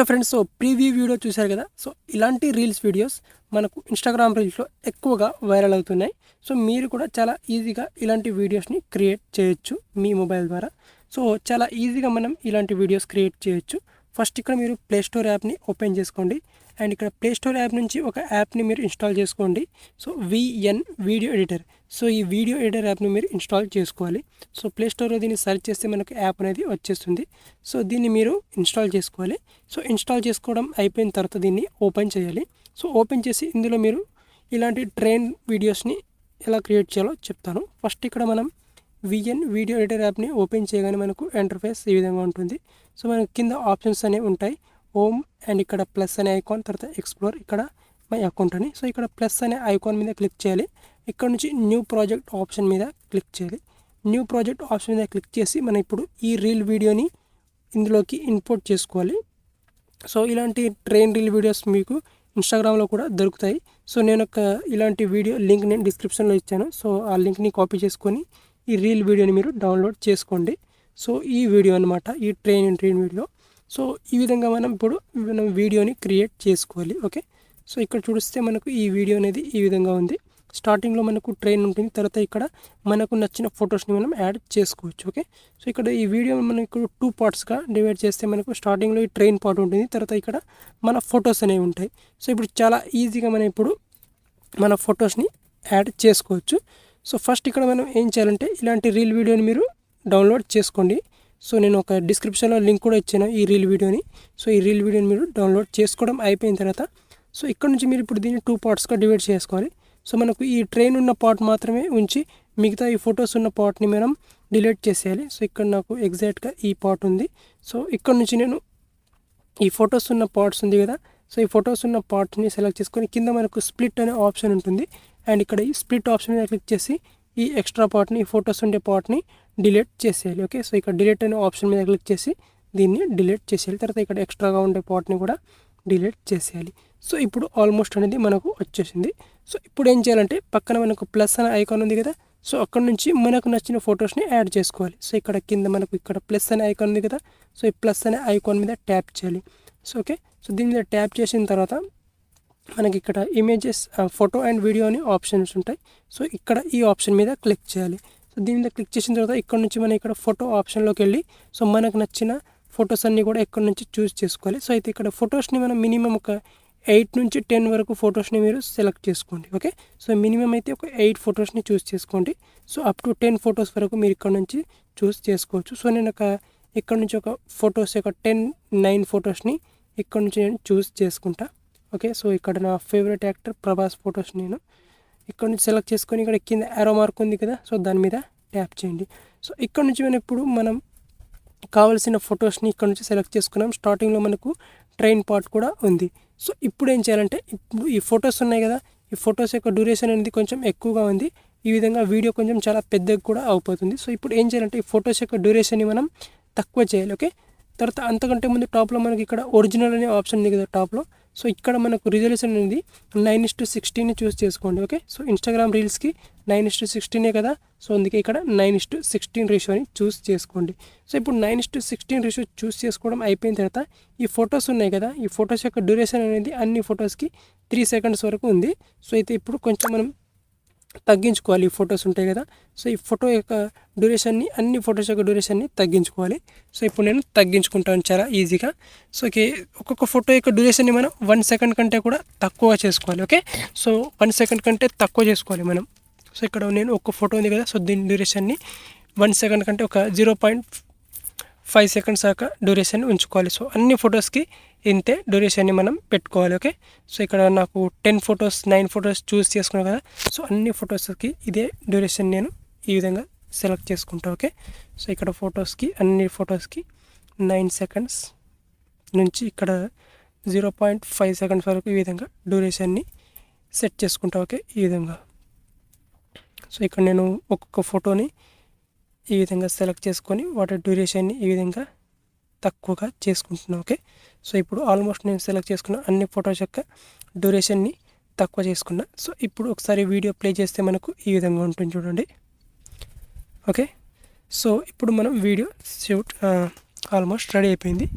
Okay friends, so preview video చూశారు కదా. So ఇలాంటి రీల్స్ వీడియోస్ మనకు ఇన్స్టాగ్రామ్ రీల్స్లో ఎక్కువగా వైరల్ అవుతున్నాయి. సో మీరు కూడా చాలా ఈజీగా ఇలాంటి వీడియోస్ని క్రియేట్ చేయొచ్చు మీ మొబైల్ ద్వారా. సో చాలా ఈజీగా మనం ఇలాంటి వీడియోస్ క్రియేట్ చేయొచ్చు. ఫస్ట్ ఇక్కడ మీరు ప్లే స్టోర్ యాప్ని ఓపెన్ చేసుకోండి. అండ్ ఇక్కడ ప్లే స్టోర్ యాప్ నుంచి ఒక యాప్ని మీరు ఇన్స్టాల్ చేసుకోండి. So VN video editor. So ఈ వీడియో ఎడిటర్ యాప్ని మీరు ఇన్స్టాల్ చేసుకోవాలి. సో ప్లే స్టోర్లో దీన్ని సెర్చ్ చేస్తే మనకు యాప్ అనేది వచ్చేస్తుంది. సో దీన్ని మీరు ఇన్స్టాల్ చేసుకోవాలి. సో ఇన్స్టాల్ చేసుకోవడం అయిపోయిన తర్వాత దీన్ని ఓపెన్ చేయాలి. సో ఓపెన్ చేసి ఇందులో మీరు ఇలాంటి ట్రైన్ వీడియోస్ని ఎలా క్రియేట్ చేయాలో చెప్తాను. ఫస్ట్ ఇక్కడ మనం విఎన్ వీడియో ఎడిటర్ యాప్ని ఓపెన్ చేయగానే మనకు ఇంటర్ఫేస్ ఈ విధంగా ఉంటుంది. సో మనకు కింద ఆప్షన్స్ అనేవి ఉంటాయి. హోమ్ అండ్ ఇక్కడ ప్లస్ అనే ఐకాన్, తర్వాత ఎక్స్ప్లోర్, ఇక్కడ మై అకౌంట్ అని. సో ఇక్కడ ప్లస్ అనే ఐకాన్ మీద క్లిక్ చేయాలి. ఇక్కడ నుంచి న్యూ ప్రాజెక్ట్ ఆప్షన్ మీద క్లిక్ చేయాలి. న్యూ ప్రాజెక్ట్ ఆప్షన్ మీద క్లిక్ చేసి మనం ఇప్పుడు ఈ రీల్ వీడియోని ఇందులోకి ఇంపోర్ట్ చేసుకోవాలి. సో ఇలాంటి ట్రైన్ రీల్ వీడియోస్ మీకు ఇన్స్టాగ్రామ్లో కూడా దొరుకుతాయి. సో నేను ఇలాంటి వీడియో లింక్ నేను డిస్క్రిప్షన్లో ఇచ్చాను. సో ఆ లింక్ని కాపీ చేసుకొని ఈ రీల్ వీడియోని మీరు డౌన్లోడ్ చేసుకోండి. సో ఈ వీడియో అనమాట, ఈ ట్రైన్ వీడియో. సో ఈ విధంగా మనం వీడియోని క్రియేట్ చేసుకోవాలి. ఓకే, సో ఇక్కడ చూస్తే మనకు ఈ వీడియో అనేది ఈ విధంగా ఉంది. స్టార్టింగ్లో మనకు ట్రైన్ ఉంటుంది, తర్వాత ఇక్కడ మనకు నచ్చిన ఫొటోస్ని మనం యాడ్ చేసుకోవచ్చు. ఓకే, సో ఇక్కడ ఈ వీడియో మనం ఇక్కడ 2 పార్ట్స్గా డివైడ్ చేస్తే మనకు స్టార్టింగ్లో ఈ ట్రైన్ పార్ట్ ఉంటుంది, తర్వాత ఇక్కడ మన ఫొటోస్ అనేవి ఉంటాయి. సో ఇప్పుడు చాలా ఈజీగా మనం ఇప్పుడు మన ఫొటోస్ని యాడ్ చేసుకోవచ్చు. సో ఫస్ట్ ఇక్కడ మనం ఏం చేయాలంటే ఇలాంటి రీల్ వీడియోని మీరు డౌన్లోడ్ చేసుకోండి. సో నేను ఒక డిస్క్రిప్షన్లో లింక్ కూడా ఇచ్చాను ఈ రీల్ వీడియోని. సో ఈ రీల్ వీడియోని మీరు డౌన్లోడ్ చేసుకోవడం అయిపోయిన తర్వాత సో ఇక్కడ నుంచి మీరు ఇప్పుడు దీన్ని 2 పార్ట్స్గా డివైడ్ చేసుకోవాలి. సో మనకు ఈ ట్రైన్ ఉన్న పార్ట్ మాత్రమే ఉంచి మిగతా ఈ ఫొటోస్ ఉన్న పార్ట్ని మనం డిలీట్ చేసేయాలి. సో ఇక్కడ నాకు ఎగ్జాక్ట్గా ఈ పార్ట్ ఉంది. సో ఇక్కడ నుంచి నేను ఈ ఫొటోస్ ఉన్న పార్ట్స్ ఉంది కదా, సో ఈ ఫొటోస్ ఉన్న పార్ట్ని సెలెక్ట్ చేసుకొని కింద మనకు స్ప్లిట్ అనే ఆప్షన్ ఉంటుంది. అండ్ ఇక్కడ ఈ స్ప్లిట్ ఆప్షన్ మీద క్లిక్ చేసి ఈ ఎక్స్ట్రా పార్ట్ని, ఈ ఫొటోస్ ఉండే పార్ట్ని డిలీట్ చేసేయాలి. ఓకే, సో ఇక్కడ డిలీట్ అనే ఆప్షన్ మీద క్లిక్ చేసి దీన్ని డిలీట్ చేసేయాలి. తర్వాత ఇక్కడ ఎక్స్ట్రాగా ఉండే పార్ట్ని కూడా డిలీట్ చేసేయాలి. సో ఇప్పుడు ఆల్మోస్ట్ అనేది మనకు వచ్చేసింది. సో ఇప్పుడు ఏం చేయాలంటే పక్కన మనకు ప్లస్ అనే ఐకాన్ ఉంది కదా, సో అక్కడ నుంచి మనకు నచ్చిన ఫొటోస్ని యాడ్ చేసుకోవాలి. సో ఇక్కడ కింద మనకు ఇక్కడ ప్లస్ అనే ఐకాన్ ఉంది కదా, సో ఈ ప్లస్ అనే ఐకాన్ మీద ట్యాప్ చేయాలి. సో ఓకే, సో దీని మీద ట్యాప్ చేసిన తర్వాత మనకి ఇక్కడ ఇమేజెస్, ఫోటో అండ్ వీడియో అని ఆప్షన్స్ ఉంటాయి. సో ఇక్కడ ఈ ఆప్షన్ మీద క్లిక్ చేయాలి. సో దీని మీద క్లిక్ చేసిన తర్వాత ఇక్కడ నుంచి మనం ఇక్కడ ఫోటో ఆప్షన్లోకి వెళ్ళి సో మనకు నచ్చిన ఫొటోస్ అన్నీ కూడా ఇక్కడ నుంచి చూస్ చేసుకోవాలి. సో అయితే ఇక్కడ ఫొటోస్ని మనం మినిమం ఒక 8 నుంచి 10 వరకు ఫొటోస్ని మీరు సెలెక్ట్ చేసుకోండి. ఓకే, సో మినిమం అయితే ఒక 8 ఫొటోస్ని చూస్ చేసుకోండి. సో అప్ టు 10 ఫొటోస్ వరకు మీరు ఇక్కడ నుంచి చూస్ చేసుకోవచ్చు. సో నేను ఇక్కడ నుంచి ఒక ఫొటోస్ ఒక 9 ఫొటోస్ని ఇక్కడ నుంచి నేను చూస్ చేసుకుంటా. ఓకే, సో ఇక్కడ నా ఫేవరెట్ యాక్టర్ ప్రభాస్ ఫొటోస్ నేను ఇక్కడ నుంచి సెలెక్ట్ చేసుకొని ఇక్కడ కింద యారో మార్క్ ఉంది కదా, సో దాని మీద ట్యాప్ చేయండి. సో ఇక్కడ నుంచి మనం ఇప్పుడు మనం కావాల్సిన ఫొటోస్ని ఇక్కడ నుంచి సెలెక్ట్ చేసుకున్నాం. స్టార్టింగ్లో మనకు ట్రైన్ పార్ట్ కూడా ఉంది. సో ఇప్పుడు ఏం చేయాలంటే ఇప్పుడు ఈ ఫొటోస్ ఉన్నాయి కదా, ఈ ఫొటోస్ యొక్క డ్యూరేషన్ అనేది కొంచెం ఎక్కువగా ఉంది. ఈ విధంగా వీడియో కొంచెం చాలా పెద్దగా కూడా అయిపోతుంది. సో ఇప్పుడు ఏం చేయాలంటే ఈ ఫొటోస్ యొక్క డ్యూరేషన్ని మనం తక్కువ చేయాలి. ఓకే, తర్వాత అంతకంటే ముందు టాప్లో మనకి ఇక్కడ ఒరిజినల్ అనే ఆప్షన్ ఉంది కదా టాప్లో, సో ఇక్కడ మనకు రిజల్యూషన్ అనేది 9:16 చూస్ చేసుకోండి. ఓకే, సో ఇన్స్టాగ్రామ్ రీల్స్కి 9:16 కదా, సో అందుకే ఇక్కడ 9:16 రేషియోని చూస్ చేసుకోండి. సో ఇప్పుడు 9:16 రేషియో చూస్ చేసుకోవడం అయిపోయిన తర్వాత ఈ ఫొటోస్ ఉన్నాయి కదా, ఈ ఫొటోస్ యొక్క డ్యూరేషన్ అనేది అన్ని ఫొటోస్కి 3 సెకండ్స్ వరకు ఉంది. సో అయితే ఇప్పుడు కొంచెం మనం తగ్గించుకోవాలి. ఈ ఫొటోస్ ఉంటాయి కదా, సో ఈ ఫోటో యొక్క డ్యూరేషన్ని, అన్ని ఫొటోస్ యొక్క డ్యూరేషన్ని తగ్గించుకోవాలి. సో ఇప్పుడు నేను తగ్గించుకుంటాను చాలా ఈజీగా. సో ఒక్కొక్క ఫోటో యొక్క డ్యూరేషన్ని మనం 1 సెకండ్ కంటే కూడా తక్కువ చేసుకోవాలి. ఓకే, సో 1 సెకండ్ కంటే తక్కువ చేసుకోవాలి మనం. సో ఇక్కడ నేను ఒక ఫోటో ఉంది కదా, సో దీని డ్యూరేషన్ని 1 సెకండ్ కంటే ఒక 0.5 సెకండ్స్ దాకా డ్యూరేషన్ ఉంచుకోవాలి. సో అన్ని ఫొటోస్కి ఇంతే డ్యూరేషన్ని మనం పెట్టుకోవాలి. ఓకే, సో ఇక్కడ నాకు 9 ఫొటోస్ చూస్ చేసుకున్నాను కదా, సో అన్ని ఫొటోస్కి ఇదే డ్యూరేషన్ నేను ఈ విధంగా సెలెక్ట్ చేసుకుంటాను. ఓకే, సో ఇక్కడ ఫొటోస్కి అన్ని ఫొటోస్కి 9 సెకండ్స్ నుంచి ఇక్కడ 0.5 సెకండ్స్ వరకు ఈ విధంగా డ్యూరేషన్ని సెట్ చేసుకుంటాను. ఓకే, ఈ విధంగా. సో ఇక్కడ నేను ఒక్కొక్క ఫోటోని ఈ విధంగా సెలెక్ట్ చేసుకొని వాటి డ్యూరేషన్ని ఈ విధంగా తక్కువగా చేసుకుంటున్నాను. ఓకే, సో ఇప్పుడు ఆల్మోస్ట్ నేను సెలెక్ట్ చేసుకున్న అన్ని ఫొటోస్ యొక్క డ్యూరేషన్ని తక్కువ చేసుకున్నా. సో ఇప్పుడు ఒకసారి వీడియో ప్లే చేస్తే మనకు ఈ విధంగా ఉంటుంది చూడండి. ఓకే, సో ఇప్పుడు మనం వీడియో షూట్ ఆల్మోస్ట్ రెడీ అయిపోయింది.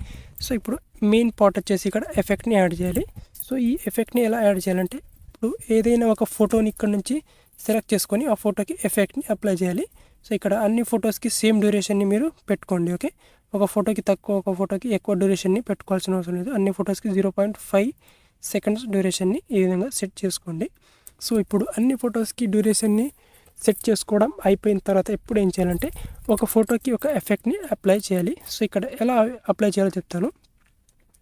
సో ఇప్పుడు మెయిన్ పార్ట్ వచ్చేసి ఇక్కడ ఎఫెక్ట్ని యాడ్ చేయాలి. సో ఈ ఎఫెక్ట్ని ఎలా యాడ్ చేయాలంటే ఇప్పుడు ఏదైనా ఒక ఫోటోని ఇక్కడ నుంచి సెలెక్ట్ చేసుకొని ఆ ఫోటోకి ఎఫెక్ట్ని అప్లై చేయాలి. సో ఇక్కడ అన్ని ఫొటోస్కి సేమ్ డ్యూరేషన్ని మీరు పెట్టుకోండి. ఓకే, ఒక ఫోటోకి తక్కువ ఒక ఫోటోకి ఎక్కువ డ్యూరేషన్ని పెట్టుకోవాల్సిన అవసరం లేదు. అన్ని ఫొటోస్కి 0.5 సెకండ్స్ డ్యూరేషన్ని ఈ విధంగా సెట్ చేసుకోండి. సో ఇప్పుడు అన్ని ఫొటోస్కి డ్యూరేషన్ని సెట్ చేసుకోవడం అయిపోయిన తర్వాత ఇప్పుడు ఏం చేయాలంటే ఒక ఫోటోకి ఒక ఎఫెక్ట్ని అప్లై చేయాలి. సో ఇక్కడ ఎలా అప్లై చేయాలో చెప్తాను.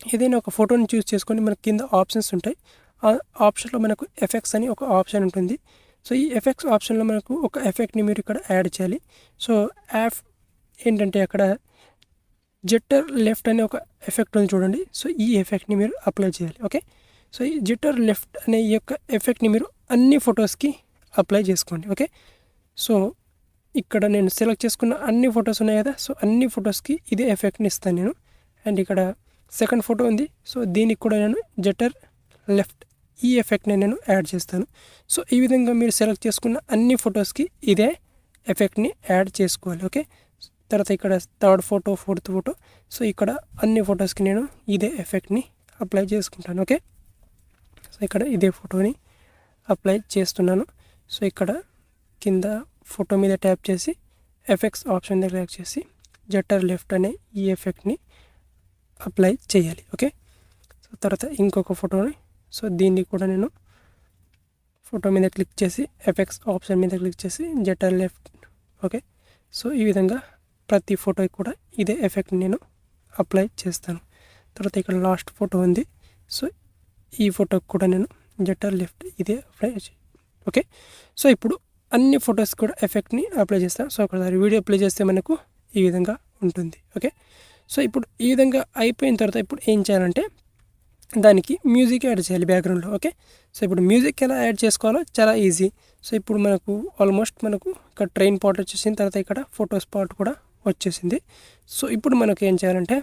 ఏదైనా ఒక ఫోటోని చూస్ చేసుకొని మనకి కింద ఆప్షన్స్ ఉంటాయి. ఆ ఆప్షన్లో మనకు ఎఫెక్ట్స్ అని ఒక ఆప్షన్ ఉంటుంది. సో ఈ ఎఫెక్ట్స్ ఆప్షన్లో మనకు ఒక ఎఫెక్ట్ని మీరు ఇక్కడ యాడ్ చేయాలి. సో యాప్ ఏంటంటే అక్కడ జిట్టర్ లెఫ్ట్ అనే ఒక ఎఫెక్ట్ ఉంది చూడండి. సో ఈ ఎఫెక్ట్ని మీరు అప్లై చేయాలి. ఓకే, సో ఈ జిట్టర్ లెఫ్ట్ అనే ఈ యొక్క ఎఫెక్ట్ని మీరు అన్ని ఫొటోస్కి అప్లై చేసుకోండి. ఓకే, సో ఇక్కడ నేను సెలెక్ట్ చేసుకున్న అన్ని ఫొటోస్ ఉన్నాయి కదా, సో అన్ని ఫొటోస్కి ఇదే ఎఫెక్ట్ని ఇస్తాను నేను. అండ్ ఇక్కడ సెకండ్ ఫోటో ఉంది, సో దీనికి కూడా నేను జిట్టర్ లెఫ్ట్ ఈ ఎఫెక్ట్ని నేను యాడ్ చేస్తాను. సో ఈ విధంగా మీరు సెలెక్ట్ చేసుకున్న అన్ని ఫొటోస్కి ఇదే ఎఫెక్ట్ని యాడ్ చేసుకోవాలి. ఓకే, తర్వాత ఇక్కడ third photo, fourth photo, so ఇక్కడ అన్ని ఫొటోస్కి నేను ఇదే ఎఫెక్ట్ని అప్లై చేసుకుంటాను. ఓకే, సో ఇక్కడ ఇదే ఫోటోని అప్లై చేస్తున్నాను. సో ఇక్కడ కింద ఫోటో మీద ట్యాప్ చేసి ఎఫెక్ట్స్ ఆప్షన్ దగ్గర ట్యాప్ చేసి జట్టర్ లెఫ్ట్ అనే ఈ ఎఫెక్ట్ని అప్లై చేయాలి. ఓకే, సో తర్వాత ఇంకొక ఫోటోని, సో దీన్ని కూడా నేను ఫోటో మీద క్లిక్ చేసి ఎఫెక్ట్స్ ఆప్షన్ మీద క్లిక్ చేసి జట్టర్ లెఫ్ట్. ఓకే, సో ఈ విధంగా ప్రతి ఫోటోకి కూడా ఇదే ఎఫెక్ట్ని నేను అప్లై చేస్తాను. తర్వాత ఇక్కడ లాస్ట్ ఫోటో ఉంది, సో ఈ ఫోటోకి కూడా నేను జట్టర్ లెఫ్ట్ ఇదే అప్లై చేయాలి. ఓకే, సో ఇప్పుడు అన్ని ఫొటోస్ కూడా ఎఫెక్ట్ని అప్లై చేస్తాను. సో ఒకసారి వీడియో ప్లే చేస్తే మనకు ఈ విధంగా ఉంటుంది. ఓకే, సో ఇప్పుడు ఈ విధంగా అయిపోయిన తర్వాత ఇప్పుడు ఏం చేయాలంటే దానికి మ్యూజిక్ యాడ్ చేయాలి బ్యాక్గ్రౌండ్లో. ఓకే, సో ఇప్పుడు మ్యూజిక్ ఎలా యాడ్ చేసుకోవాలో చాలా ఈజీ. సో ఇప్పుడు మనకు ఆల్మోస్ట్ మనకు ఇక్కడ ట్రైన్ పార్ట్ వచ్చేసిన తర్వాత ఇక్కడ ఫొటోస్ పార్ట్ కూడా వచ్చేసింది. సో ఇప్పుడు మనకు ఏం చేయాలంటే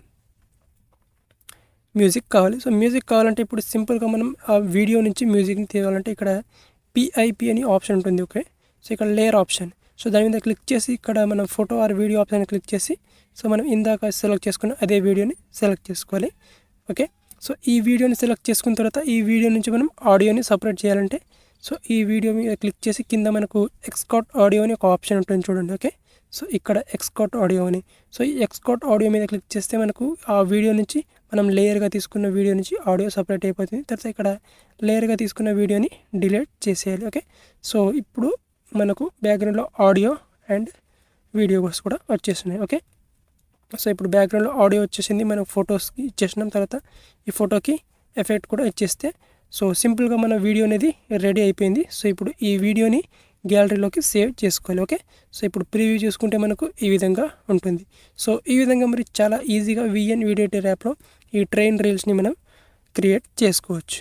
మ్యూజిక్ కావాలి. సో మ్యూజిక్ కావాలంటే ఇప్పుడు సింపుల్గా మనం ఆ వీడియో నుంచి మ్యూజిక్ని తీయాలంటే ఇక్కడ పిఐపి అని ఆప్షన్ ఉంటుంది. ఓకే, సో ఇక్కడ లేయర్ ఆప్షన్, సో దాని మీద క్లిక్ చేసి ఇక్కడ మనం photo or video option click చేసి సో మనం ఇందాక సెలెక్ట్ చేసుకున్న అదే వీడియోని సెలెక్ట్ చేసుకోవాలి. ఓకే, సో ఈ వీడియోని సెలెక్ట్ చేసుకున్న తర్వాత ఈ వీడియో నుంచి మనం ఆడియోని సపరేట్ చేయాలంటే సో ఈ వీడియో మీద క్లిక్ చేసి కింద మనకు ఎక్స్పోర్ట్ ఆడియో అని ఒక ఆప్షన్ ఉంటుంది చూడండి. ఓకే, సో ఇక్కడ ఎక్స్పోర్ట్ ఆడియో అని, సో ఈ ఎక్స్పోర్ట్ ఆడియో మీద క్లిక్ చేస్తే మనకు ఆ వీడియో నుంచి మనం లేయర్గా తీసుకున్న వీడియో నుంచి ఆడియో సపరేట్ అయిపోతుంది. తర్వాత ఇక్కడ లేయర్గా తీసుకున్న వీడియోని డిలీట్ చేసేయాలి. ఓకే, సో ఇప్పుడు మనకు బ్యాక్గ్రౌండ్లో ఆడియో అండ్ వీడియోస్ కూడా వచ్చేస్తున్నాయి. ఓకే, సో ఇప్పుడు బ్యాక్గ్రౌండ్లో ఆడియో వచ్చేసింది, మనం ఫొటోస్కి ఇచ్చేసినాం. తర్వాత ఈ ఫోటోకి ఎఫెక్ట్ కూడా ఇచ్చేస్తే సో సింపుల్గా మన వీడియో అనేది రెడీ అయిపోయింది. సో ఇప్పుడు ఈ వీడియోని గ్యాలరీలోకి సేవ్ చేసుకోవాలి. ఓకే, సో ఇప్పుడు ప్రివ్యూ చూసుకుంటే మనకు ఈ విధంగా ఉంటుంది. సో ఈ విధంగా మరి చాలా ఈజీగా విఎన్ వీడియో ఎడిటర్ యాప్లో ఈ ట్రైన్ రీల్స్ని మనం క్రియేట్ చేసుకోవచ్చు.